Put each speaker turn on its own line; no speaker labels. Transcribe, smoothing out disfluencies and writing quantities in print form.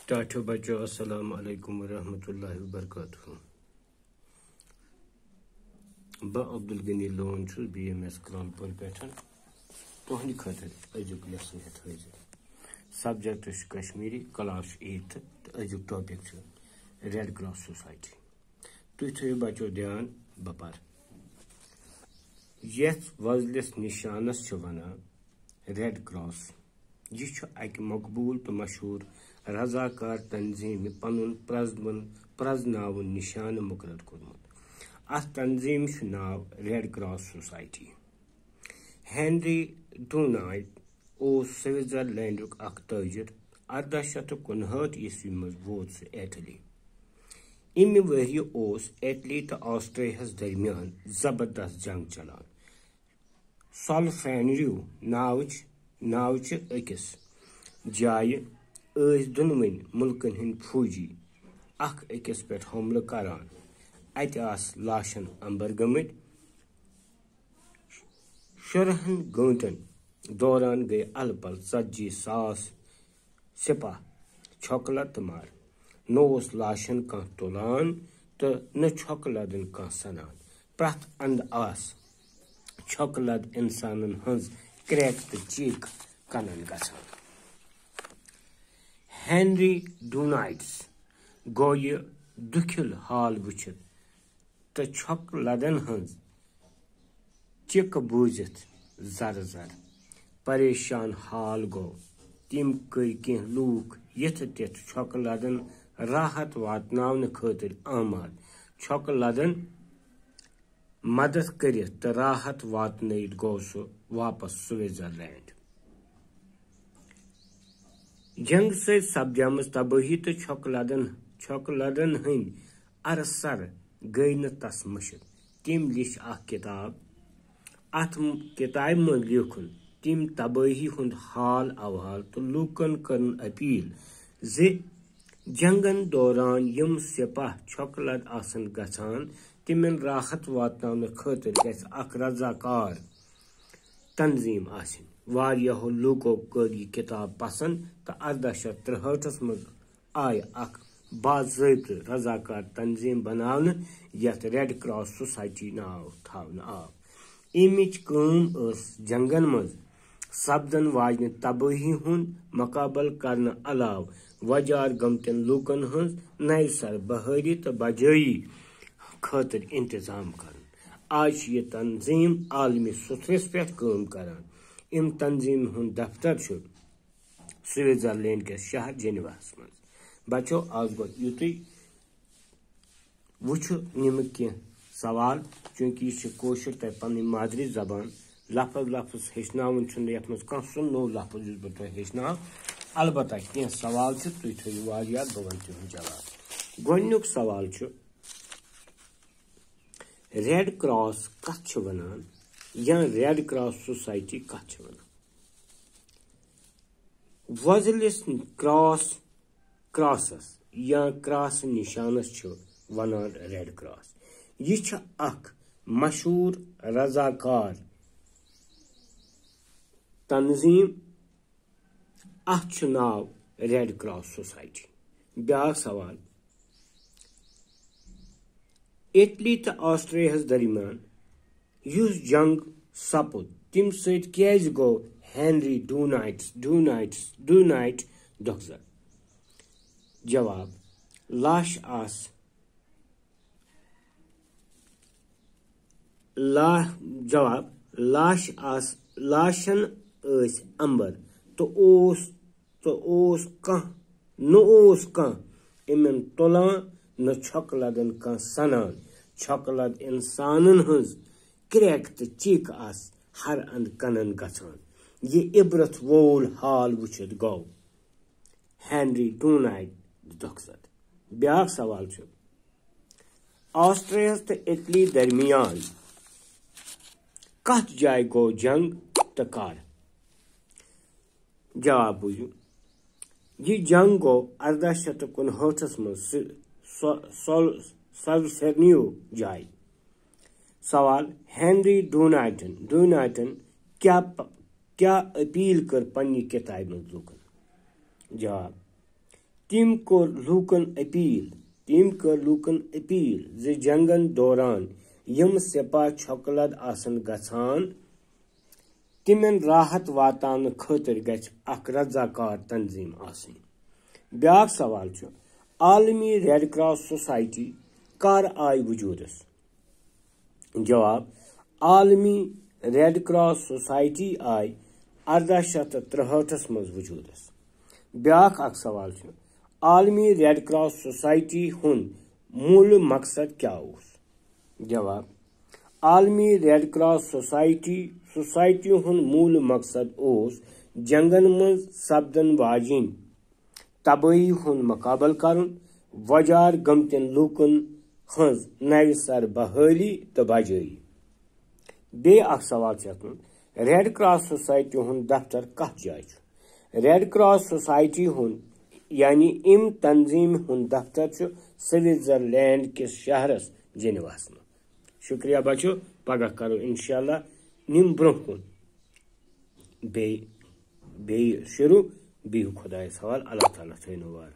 टाठो बच्चों अस्सलाम वालेकुम रहमतुल्लाहि व बरकातुहू। बा अब्दुल गनी लोन BMS क्रालपुर पे तुहद खतर अजुक लेसन हेत हाजिर। सब्जेक्ट कश्मीरी, क्लास 8 तो अजुक टॉपिक रेड क्रॉस सोसाइटी। तुम थो बच्चों ध्यान बपर यथ वजलिस निशानस वनान रेड क्रॉस। यह अक मकबूल तो मशहूर रजाकार तंजीम पन प्रजनावन निशान मुकर्रर कोरमुत। अथ तंजीम नाव red cross society. Henry Dunant Switzerland अख ताजिर 1859 ईस्वी मज वोत सह इटली। इमे वहरी इटली तो ऑस्ट्रियास दरमियान जबरदस्त जंग चलान। सोल्फेनरियो नाव अकिस जाय दोनवन मुल्कन हिंद फौजी अख अकिस पे हमला करान। अत आस लाशन अंबर गमत। 16 घंटन दौरान गए अलपल 40,000 सिपाह छोकला तो मार। न लाशन कह तुलान तो न छोकलदन कह सनान। प्रथ अंद आस छोकलद इंसान हज क्रैक तो चीक कनन गसान। हेनरी डुनाइट्स गो यह दुखिल हाल वुचित तो छोकलदन हज चिक बूजित जर परेशान हाल गो। तिम कर कह लूख यथ तिथ छोकलदन राहत वातनावन खतर आमाद। छोकलदन मदद कर तो राहत वातन गो सह वापस स्विट्जरलैंड। जंग से सपदम तबाही तो छोकलदन हंद अरसर गई न तस मशिद। तिम लिख किताब। अत किताब मज लिखुन तिम तबाही हुंद हाल अवहाल तो लूकन कर अपील जे जंगन दौरान यम सिपाह छोकलद आसन गसान तिमन राहत वातनावन खतर गछ अख रजाकार तंजीम आसिन। वारियाहो लूको कर यह किताब पसंद तो 1863 मज आय अख बाज़ाब्त रजाकार तंजीम बनावन यथ रेड क्रॉस सोसाइटी नाव थावन आव। इमिच कम जंगन मज सपदन वाजन तबाही हुंद मुकाबल करन अलाव वजार गमतन लूकन हज नव सर बहारी तो बजाई खतर इंतजाम कर। आज यह तंजीम आलमी सतहस पे काम करान। इम तंजीम हुंद दफ्तर स्विट्जरलैंड के शहर जेनेवास मज। बच्चों आज गो युतुई वुचु निम कह सवाल चूंकि यह कोशिश तह पन मादरी जबान लफज हेचनावन यथ मज कह सो नो लफज बह तुह हेचनाव। अलबत्ता कह सवाल तुम थो वारियाद बह वन तुहद जवाब। गोडनुक सवाल रेड क्रॉस कथ वनान या रेड क्रॉस सोसाइटी कथ वनान। वजलिस क्रॉसस या क्रॉस निशानस वनान रेड क्रॉस। यह अख मशहूर रजाकार तंजीम। अथ नाव रेड क्रॉस सोसाइटी। ब्याक सवाल इटली तो ऑस्ट्रियास दरमियान युस जंग सपुद तिम सत क्या गो हेनरी डुनाइट दुखजर। जवाब लाशन अंबर तो कह इमन तुलान न छोकलदन कह सनान। छोकलद इंसानन हज क्रैक तो चीक आस हर अंद कनन गसान। ये इबरत वोल हाल वुचित गो हेनरी डुनाइट दुखजर। ब्याक सवाल ऑस्ट्रियास तो इटली दरमियान कथ जाय गो जंग तो कर। जवाब बुझू यह जंग गो 1859 मज सोल्फेनियो जाय। सवाल हेनरी डुनाइटन क्या अपील कर पन्नी किताब मज लूकन। जवाब तिम कोर लूकन अपील जे जंगन दौरान यम सेपा छकलद आसन गछान तिमन राहत वातान खतर गछ अख रजाकार तंजीम आसन। ब्याक सवाल छ आलमी रेड क्रॉस सोसाइटी कर आय वजूदस। जवाब आलमी रेड क्रॉस सोसाइटी आय 1863 मज वजूदस। ब्याक अख सवाल छ आलमी रेड क्रॉस सोसाइटी हुन मूल मकसद क्या उस। जवाब आलमी रेड क्रॉस सोसाइटी हुन मूल मकसद उस जंगन मज सपदन वाजिन तबाही हुन मुकाबल करन वजार गमतन लूकन हज नव सर बहाली तो बजाई। बे अख सवाल रेड क्रॉस सोसाइटी हुन दफ्तर कत जाय छ। रेड क्रॉस सोसाइटी हुन यानी इम तंजीम हुन दफ्तर स्विट्जरलैंड किस शहरस जेनेवास में। शुक्रिया बचो, पगह करो इंशाल्लाह निम ब्रोह कुन बे शुरू बिहु खुदायस हवाल। अल्लाह ताला थैनो वार।